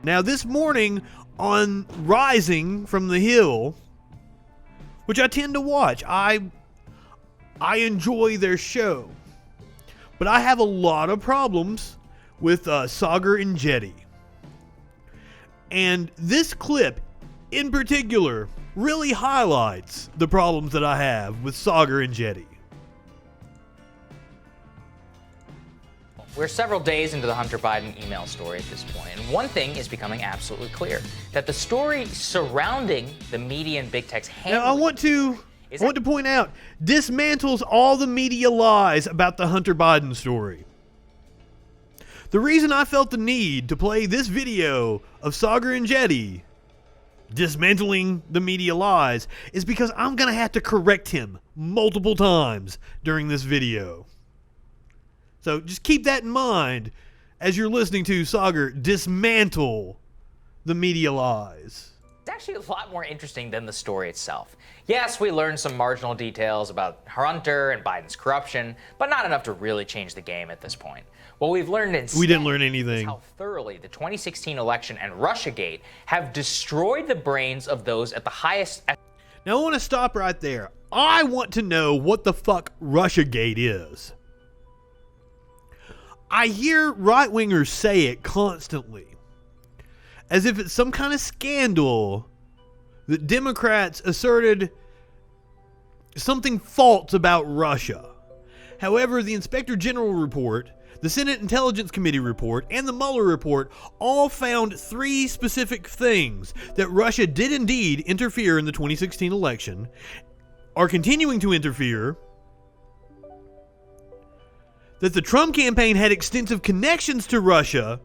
Now this morning on Rising from the Hill, which I tend to watch, I enjoy their show. But I have a lot of problems with Saagar and Enjeti. And this clip in particular really highlights the problems that I have with Saagar and Enjeti. We're several days into the Hunter Biden email story at this point, and one thing is becoming absolutely clear, that the story surrounding the media and big tech's handling... Now I want to point out, dismantles all the media lies about the Hunter Biden story. The reason I felt the need to play this video of Saagar and Enjeti dismantling the media lies is because I'm going to have to correct him multiple times during this video. So just keep that in mind as you're listening to Saagar dismantle the media lies. It's actually a lot more interesting than the story itself. Yes, we learned some marginal details about Hunter and Biden's corruption, but not enough to really change the game at this point. What we've learned instead, we didn't learn anything, is how thoroughly the 2016 election and Russiagate have destroyed the brains of those at the highest... Now I want to stop right there. I want to know what the fuck Russiagate is. I hear right-wingers say it constantly, as if it's some kind of scandal that Democrats asserted something false about Russia. However, the Inspector General report, the Senate Intelligence Committee report, and the Mueller report all found three specific things: that Russia did indeed interfere in the 2016 election, are continuing to interfere, that the Trump campaign had extensive connections to Russia,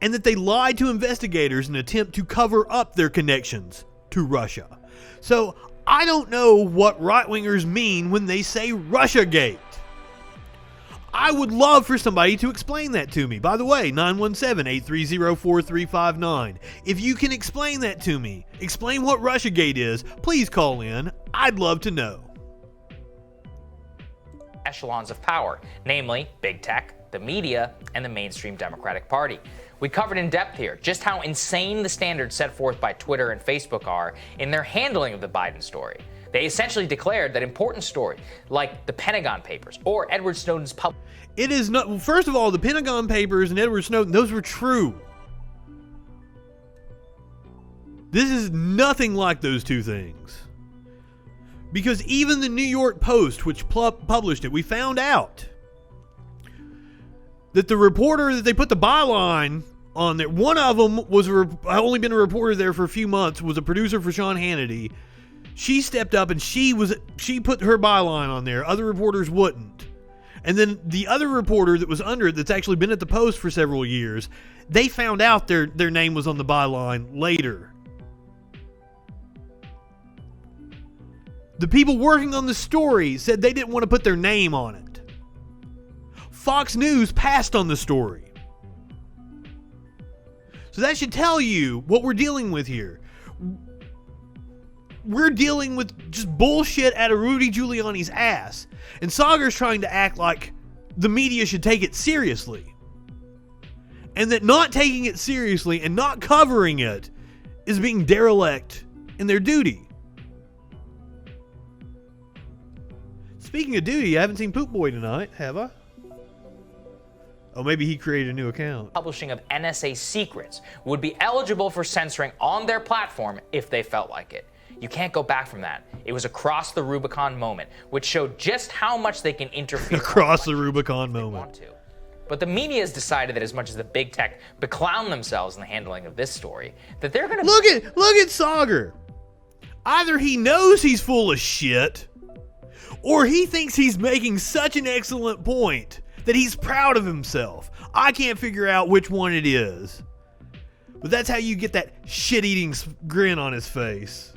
and that they lied to investigators in an attempt to cover up their connections to Russia. So I don't know what right-wingers mean when they say Russiagate. I would love for somebody to explain that to me. By the way, 917-830-4359. If you can explain that to me, explain what Russiagate is, please call in. I'd love to know. Echelons of power, namely big tech, the media, and the mainstream Democratic Party. We covered in depth here just how insane the standards set forth by Twitter and Facebook are in their handling of the Biden story. They essentially declared that important stories like the Pentagon Papers or Edward Snowden's It is not. First of all, the Pentagon Papers and Edward Snowden, those were true. This is nothing like those two things. Because even the New York Post, which published it, we found out that the reporter that they put the byline on there, one of them was only been a reporter there for a few months, was a producer for Sean Hannity. She stepped up and she put her byline on there. Other reporters wouldn't. And then the other reporter that was under it, that's actually been at the Post for several years, they found out their name was on the byline later. The people working on the story said they didn't want to put their name on it. Fox News passed on the story. So that should tell you what we're dealing with here. We're dealing with just bullshit out of Rudy Giuliani's ass. And Saagar's trying to act like the media should take it seriously. And that not taking it seriously and not covering it is being derelict in their duty. Speaking of duty, I haven't seen Poop Boy tonight, have I? Oh, maybe he created a new account. Publishing of NSA secrets would be eligible for censoring on their platform if they felt like it. You can't go back from that. It was a cross the Rubicon moment, which showed just how much they can interfere. Across the Rubicon moment. But the media has decided that as much as the big tech beclown themselves in the handling of this story, that they're going to look at Saagar. Either he knows he's full of shit, or he thinks he's making such an excellent point that he's proud of himself. I can't figure out which one it is. But that's how you get that shit-eating grin on his face.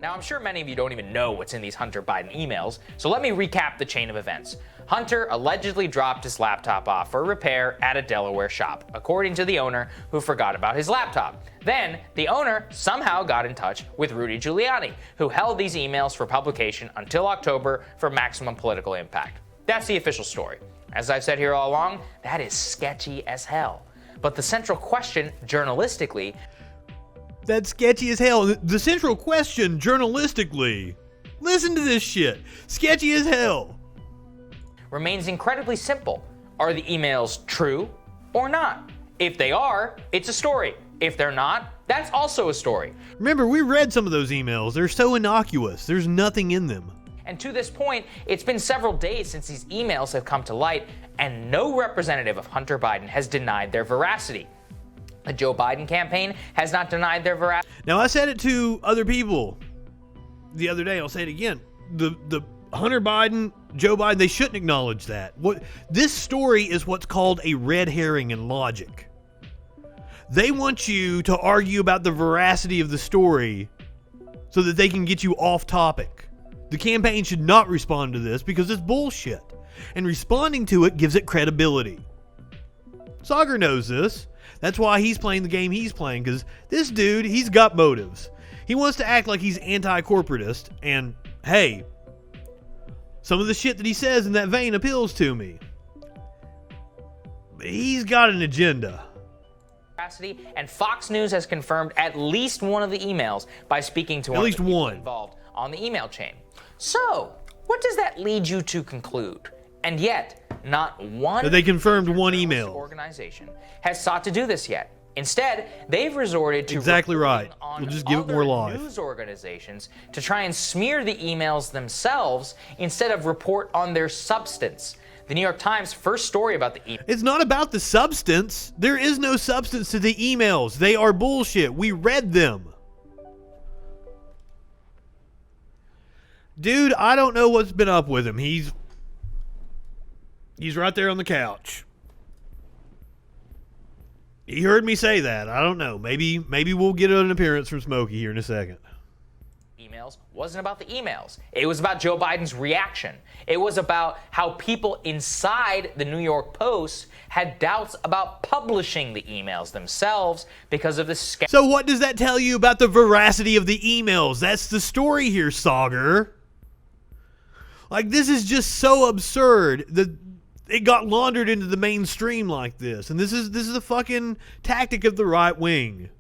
Now, I'm sure many of you don't even know what's in these Hunter Biden emails, so let me recap the chain of events. Hunter allegedly dropped his laptop off for repair at a Delaware shop, according to the owner, who forgot about his laptop. Then, the owner somehow got in touch with Rudy Giuliani, who held these emails for publication until October for maximum political impact. That's the official story. As I've said here all along, that is sketchy as hell. But the central question, journalistically, that's sketchy as hell. The central question, journalistically, listen to this shit. Sketchy as hell. Remains incredibly simple. Are the emails true or not? If they are, it's a story. If they're not, that's also a story. Remember, we read some of those emails. They're so innocuous. There's nothing in them. And to this point, it's been several days since these emails have come to light, and no representative of Hunter Biden has denied their veracity. The Joe Biden campaign has not denied their veracity. Now, I said it to other people the other day. I'll say it again. The Hunter Biden, Joe Biden, they shouldn't acknowledge that. This story is what's called a red herring in logic. They want you to argue about the veracity of the story so that they can get you off topic. The campaign should not respond to this because it's bullshit. And responding to it gives it credibility. Saagar knows this. That's why he's playing the game he's playing, because this dude, he's got motives. He wants to act like he's anti-corporatist, and hey, some of the shit that he says in that vein appeals to me. He's got an agenda. And Fox News has confirmed at least one of the emails by speaking to one of the people involved on the email chain. So, what does that lead you to conclude? And yet, not one they confirmed one email organization has sought to do this yet. Instead, they've resorted to exactly right. We'll just give it more life. News organizations to try and smear the emails themselves instead of report on their substance. The New York Times' first story about the emails. It's not about the substance. There is no substance to the emails. They are bullshit. We read them. Dude, I don't know what's been up with him. He's right there on the couch. He heard me say that. I don't know. Maybe we'll get an appearance from Smokey here in a second. Emails wasn't about the emails. It was about Joe Biden's reaction. It was about how people inside the New York Post had doubts about publishing the emails themselves because of the So what does that tell you about the veracity of the emails? That's the story here, Saagar. Like, this is just so absurd that it got laundered into the mainstream like this. And this is a fucking tactic of the right wing.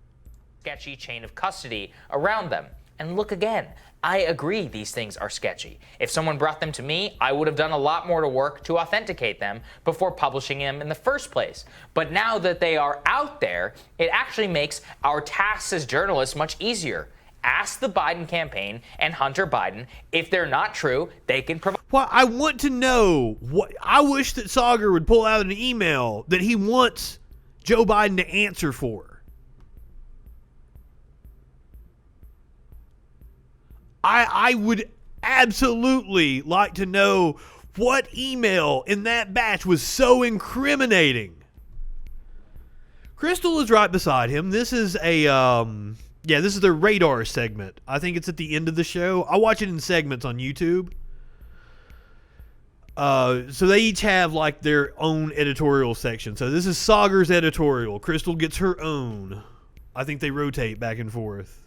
Sketchy chain of custody around them. And look again, I agree these things are sketchy. If someone brought them to me, I would have done a lot more to work to authenticate them before publishing them in the first place. But now that they are out there, it actually makes our tasks as journalists much easier. Ask the Biden campaign and Hunter Biden. If they're not true, they can provide. Well, I want to know. I wish that Saagar would pull out an email that he wants Joe Biden to answer for. I would absolutely like to know what email in that batch was so incriminating. Crystal is right beside him. This is this is their radar segment. I think it's at the end of the show. I watch it in segments on YouTube. So they each have like their own editorial section. So this is Saagar's editorial. Crystal gets her own. I think they rotate back and forth.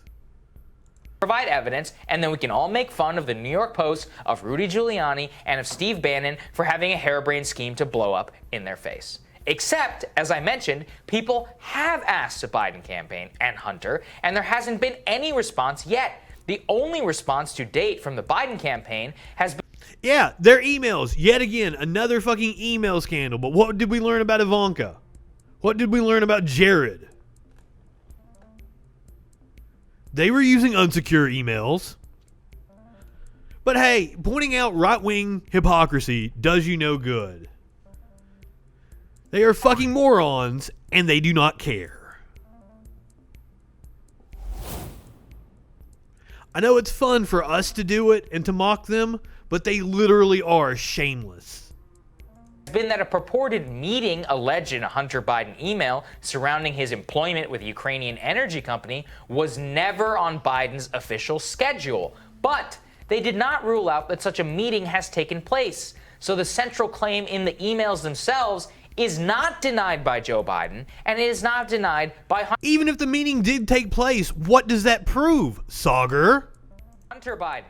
Provide evidence, and then we can all make fun of the New York Post, of Rudy Giuliani, and of Steve Bannon for having a harebrained scheme to blow up in their face. Except, as I mentioned, people have asked the Biden campaign and Hunter, and there hasn't been any response yet. The only response to date from the Biden campaign has been... Yeah, their emails. Yet again, another fucking email scandal. But what did we learn about Ivanka? What did we learn about Jared? They were using unsecure emails. But hey, pointing out right-wing hypocrisy does you no good. They are fucking morons, and they do not care. I know it's fun for us to do it and to mock them, but they literally are shameless. Been that a purported meeting alleged in a Hunter Biden email surrounding his employment with a Ukrainian energy company was never on Biden's official schedule. But they did not rule out that such a meeting has taken place. So the central claim in the emails themselves is not denied by Joe Biden, and it is not denied by Hunter. Even if the meeting did take place, what does that prove, Saagar? Hunter Biden.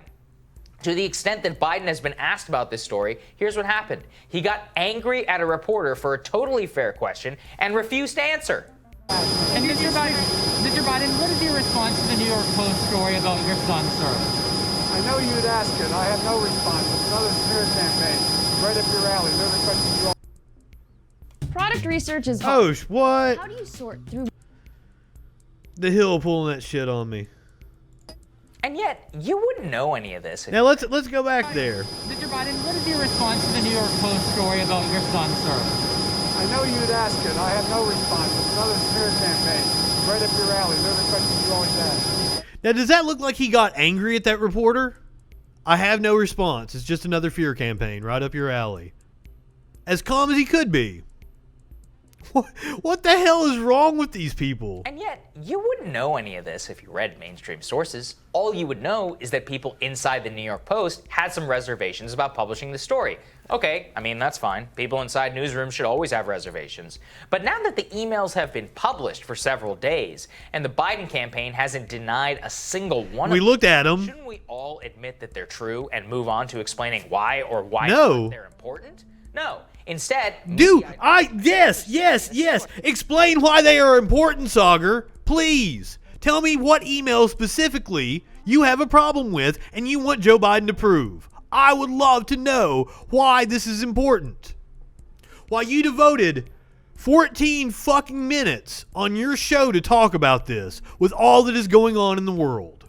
To the extent that Biden has been asked about this story, here's what happened. He got angry at a reporter for a totally fair question and refused to answer. And Mr. Biden, what is your response to the New York Post story about your son, sir? I know you'd ask it. I have no response. It's another smear campaign. Right up your alley. No respect to you all. Product research is Oh, what? How do you sort through? The Hill pulling that shit on me. And yet, you wouldn't know any of this. Now let's go back there. Mr. Biden, what is your response to the New York Post story about your son, sir? I know you'd ask it. I have no response. It's another smear campaign. Right up your alley. No respect to you always ask. Now, does that look like he got angry at that reporter? I have no response. It's just another fear campaign right up your alley. As calm as he could be. What the hell is wrong with these people? And yet, you wouldn't know any of this if you read mainstream sources. All you would know is that people inside the New York Post had some reservations about publishing the story. Okay, I mean, that's fine. People inside newsrooms should always have reservations. But now that the emails have been published for several days, and the Biden campaign hasn't denied a single one of them, We looked at them. shouldn't we all admit that they're true and move on to explaining why or why No. not they're important? No. Instead, Dude, media- yes. Explain why they are important, Saagar. Please. Tell me what email specifically you have a problem with and you want Joe Biden to prove. I would love to know why this is important. Why you devoted 14 fucking minutes on your show to talk about this with all that is going on in the world.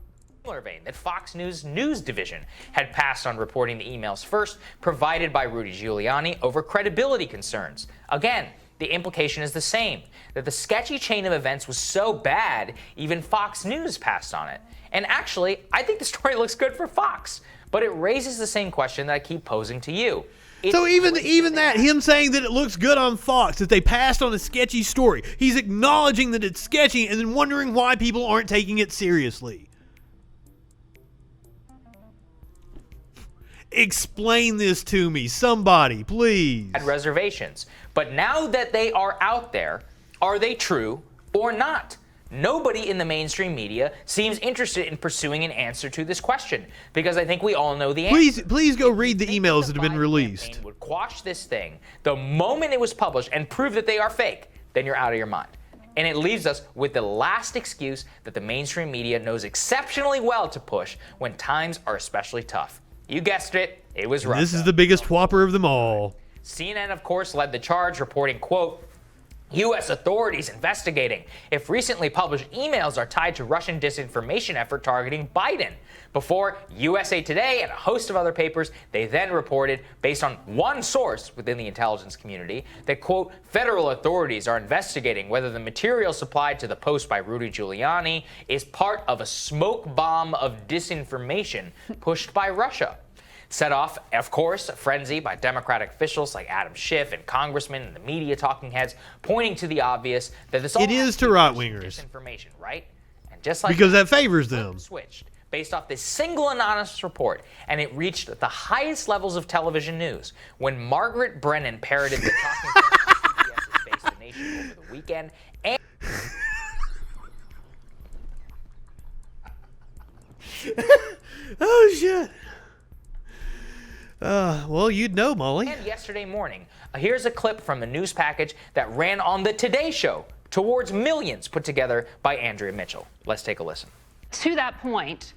Similar vein that Fox News news division had passed on reporting the emails first provided by Rudy Giuliani over credibility concerns. Again, the implication is the same, that the sketchy chain of events was so bad, even Fox News passed on it. And actually, I think the story looks good for Fox, but it raises the same question that I keep posing to you. So even that, him saying that it looks good on Fox, that they passed on a sketchy story, he's acknowledging that it's sketchy and then wondering why people aren't taking it seriously. Explain this to me, somebody, please. Had reservations. But now that they are out there, are they true or not? Nobody in the mainstream media seems interested in pursuing an answer to this question, because I think we all know the answer. Please go read the emails that have been released. Would quash this thing the moment it was published and prove that they are fake, then you're out of your mind. And it leaves us with the last excuse that the mainstream media knows exceptionally well to push when times are especially tough. You guessed it, it was Russia. This is the biggest whopper of them all. CNN, of course, led the charge, reporting, quote, U.S. authorities investigating if recently published emails are tied to Russian disinformation effort targeting Biden. Before USA Today and a host of other papers, they then reported, based on one source within the intelligence community, that, quote, federal authorities are investigating whether the material supplied to the Post by Rudy Giuliani is part of a smoke bomb of disinformation pushed by Russia. Set off, of course, a frenzy by Democratic officials like Adam Schiff and congressmen and the media talking heads, pointing to the obvious that this all It is to right-wingers. Disinformation, right? And just like Because that favors them. Switched based off this single anonymous report, and it reached the highest levels of television news when Margaret Brennan parroted the talking points of CBS's Face the Nation over the weekend. And Oh, shit. Well, you'd know, Molly. And yesterday morning, here's a clip from the news package that ran on the Today Show towards millions put together by Andrea Mitchell. Let's take a listen. To that point,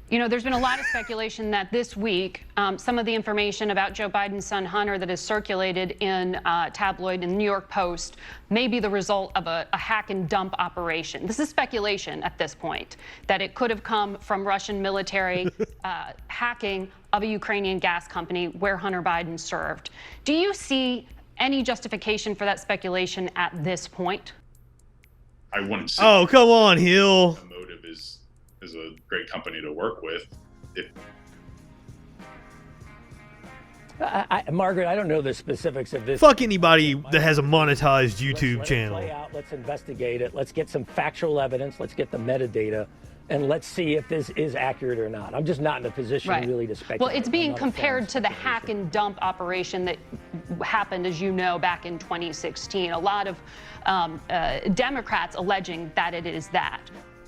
you know, there's been a lot of speculation that this week, some of the information about Joe Biden's son Hunter that is circulated in tabloid in the New York Post may be the result of a hack and dump operation. This is speculation at this point, that it could have come from Russian military hacking of a Ukrainian gas company where Hunter Biden served. Do you see any justification for that speculation at this point? I wouldn't say. Oh, come on, Hill. The motive is a great company to work with. Margaret, I don't know the specifics of this. Fuck anybody that has a monetized YouTube Let channel. it play out. Let's investigate it. Let's get some factual evidence. Let's get the metadata. And let's see if this is accurate or not. I'm just not in a position really to speculate. Well, it's being compared to the hack and dump operation that happened, as you know, back in 2016. A lot of Democrats alleging that it is that.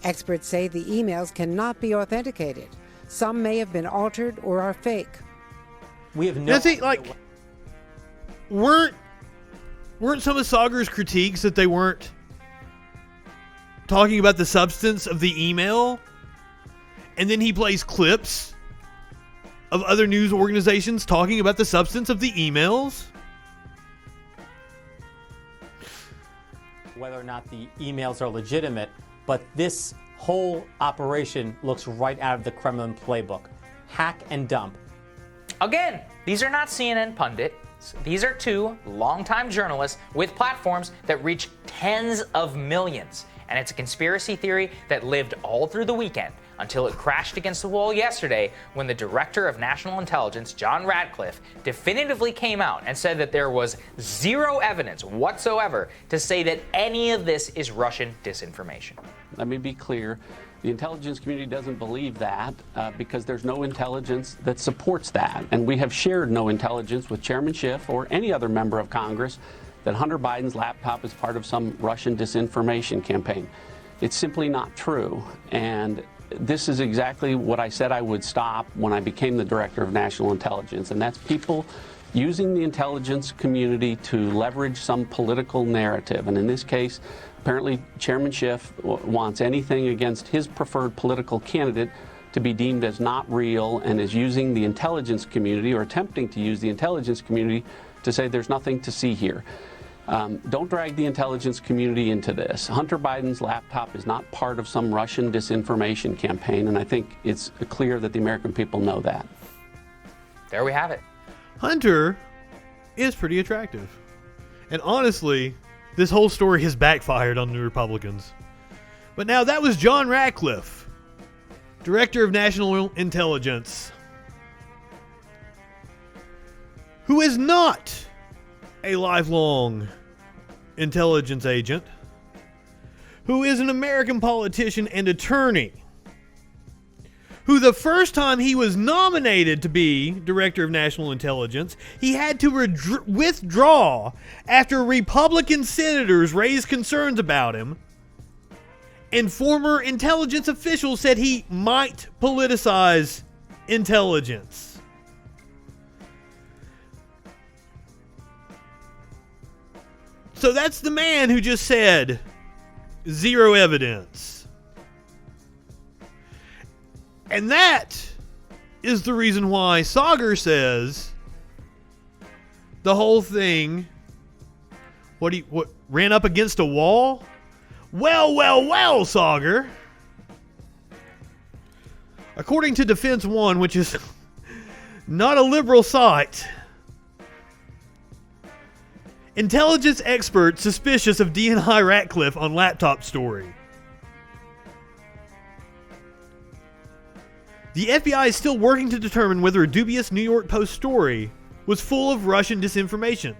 Experts say the emails cannot be authenticated. Some may have been altered or are fake. We have no. Now, see, like, weren't some of Saagar's critiques that they weren't talking about the substance of the email, and then he plays clips of other news organizations talking about the substance of the emails? Whether or not the emails are legitimate, but this whole operation looks right out of the Kremlin playbook. Hack and dump. Again, these are not CNN pundits. These are two longtime journalists with platforms that reach tens of millions. And it's a conspiracy theory that lived all through the weekend until it crashed against the wall yesterday when the Director of National Intelligence, John Ratcliffe, definitively came out and said that there was zero evidence whatsoever to say that any of this is Russian disinformation. Let me be clear. The intelligence community doesn't believe that because there's no intelligence that supports that. And we have shared no intelligence with Chairman Schiff or any other member of Congress that Hunter Biden's laptop is part of some Russian disinformation campaign. It's simply not true. And this is exactly what I said I would stop when I became the Director of National Intelligence. And that's people using the intelligence community to leverage some political narrative. And in this case, apparently Chairman Schiff wants anything against his preferred political candidate to be deemed as not real and is using the intelligence community or attempting to use the intelligence community to say there's nothing to see here. Don't drag the intelligence community into this. Hunter Biden's laptop is not part of some Russian disinformation campaign, and I think it's clear that the American people know that. There we have it. Hunter is pretty attractive. And honestly, this whole story has backfired on the Republicans. But now that was John Ratcliffe, Director of National Intelligence, who is not a lifelong intelligence agent, who is an American politician and attorney, who the first time he was nominated to be Director of National Intelligence, he had to withdraw after Republican senators raised concerns about him, and former intelligence officials said he might politicize intelligence. So that's the man who just said zero evidence. And that is the reason why Saagar says the whole thing what ran up against a wall? Well, Saagar. According to Defense One, which is not a liberal site, intelligence expert suspicious of DNI Ratcliffe on laptop story. The FBI is still working to determine whether a dubious New York Post story was full of Russian disinformation.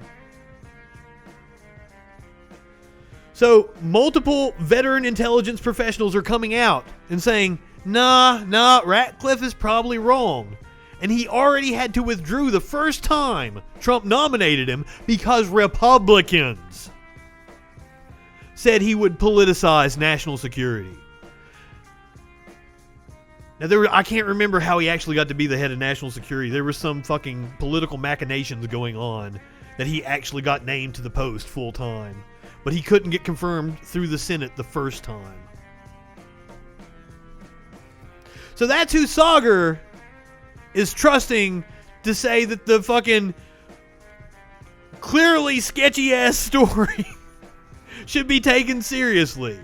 So, multiple veteran intelligence professionals are coming out and saying, nah, Ratcliffe is probably wrong. And he already had to withdraw the first time Trump nominated him because Republicans said he would politicize national security. Now, I can't remember how he actually got to be the head of national security. There was some fucking political machinations going on that he actually got named to the post full time. But he couldn't get confirmed through the Senate the first time. So that's who Saagar is trusting to say that the fucking clearly sketchy ass story should be taken seriously.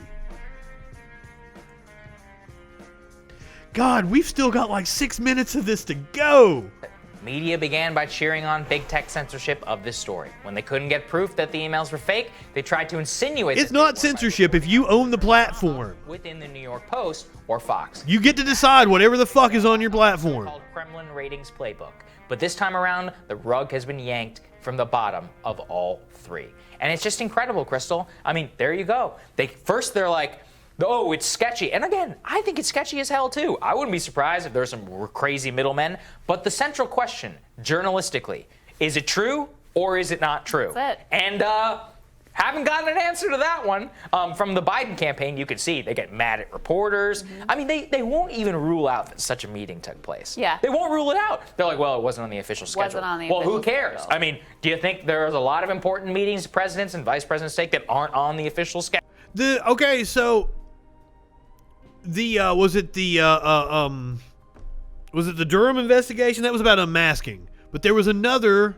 God, we've still got like 6 minutes of this to go. Media began by cheering on big tech censorship of this story. When they couldn't get proof that the emails were fake, they tried to insinuate it's not censorship if you own the platform. Within the New York Post or Fox. You get to decide whatever the fuck is on your platform. Called Kremlin Ratings Playbook. But this time around, the rug has been yanked from the bottom of all three. And it's just incredible, Crystal. I mean, there you go. They're like, oh, it's sketchy. And again, I think it's sketchy as hell too. I wouldn't be surprised if there's some crazy middlemen. But the central question, journalistically, is it true or is it not true? That's it. And Haven't gotten an answer to that one. From the Biden campaign, you could see they get mad at reporters. I mean, they won't even rule out that such a meeting took place. Yeah. They won't rule it out. They're like, well, it wasn't on the official schedule. Wasn't on the well, who official cares? schedule. I mean, do you think there's a lot of important meetings presidents and vice presidents take that aren't on the official schedule? Okay, so was it the Durham investigation? That was about unmasking. But there was another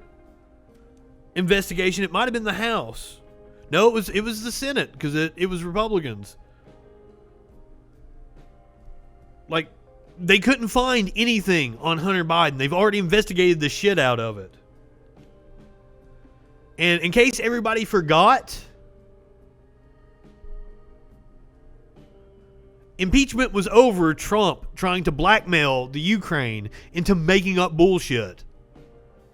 investigation. It might have been the House. No, it was the Senate, because it was Republicans. Like, they couldn't find anything on Hunter Biden. They've already investigated the shit out of it. And in case everybody forgot, impeachment was over Trump trying to blackmail the Ukraine into making up bullshit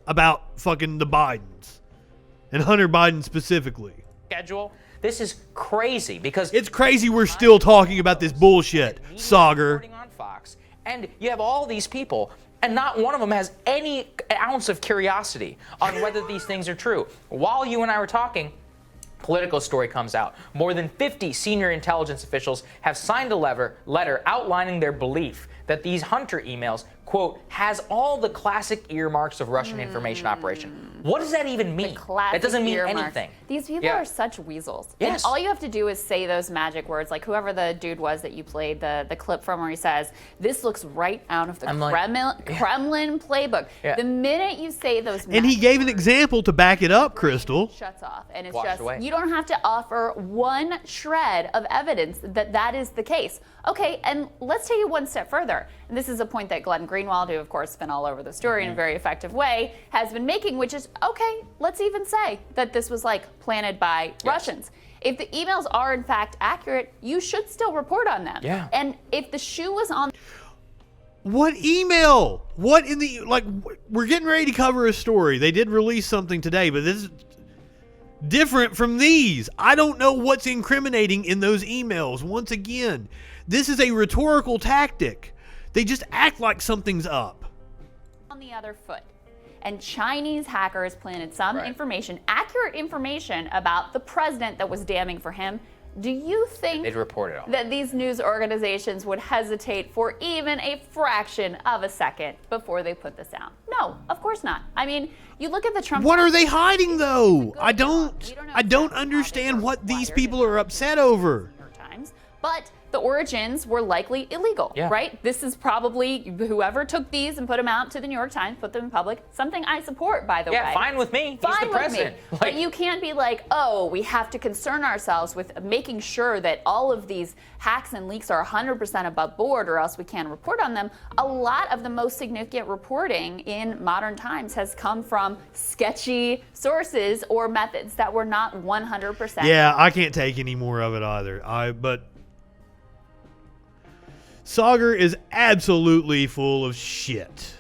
about fucking the Bidens. And Hunter Biden specifically. Schedule. This is crazy because it's crazy we're still talking about this bullshit, Saagar. On Fox, and you have all these people, and not one of them has any ounce of curiosity on whether these things are true. While you and I were talking, Politico story comes out. More than 50 senior intelligence officials have signed a letter outlining their belief that these Hunter emails, quote, has all the classic earmarks of Russian information operation. What does that even mean? That doesn't mean anything. These people are such weasels. Yes. And all you have to do is say those magic words, like whoever the dude was that you played the clip from where he says, this looks right out of the Kremlin playbook. Yeah. The minute you say those magic And he gave an example to back it up, Crystal. shuts off. And it's Washed just, away. you don't have to offer one shred of evidence that that is the case. Okay, and let's take it one step further. And this is a point that Glenn Greenwald, who of course has been all over the story in a very effective way, has been making, which is, okay, let's even say that this was like planted by Russians. If the emails are in fact accurate, you should still report on them. Yeah. And if the shoe was on... What email? What in the, like, we're getting ready to cover a story. They did release something today, but this is different from these. I don't know what's incriminating in those emails. Once again, this is a rhetorical tactic. They just act like something's up. On the other foot. And Chinese hackers planted some information, accurate information about the president that was damning for him. Do you think they'd report it all that these news organizations would hesitate for even a fraction of a second before they put this out? No, of course not. I mean, you look at the Trump... What are they hiding, though? I don't understand what these people are upset over. But the origins were likely illegal, right? This is probably whoever took these and put them out to the New York Times, put them in public. Something I support, by the way. Yeah, fine with me. Fine He's the with president. me. But you can't be like, oh, we have to concern ourselves with making sure that all of these hacks and leaks are 100% above board or else we can't report on them. A lot of the most significant reporting in modern times has come from sketchy sources or methods that were not 100%. Yeah, I can't take any more of it either. But Saagar is absolutely full of shit.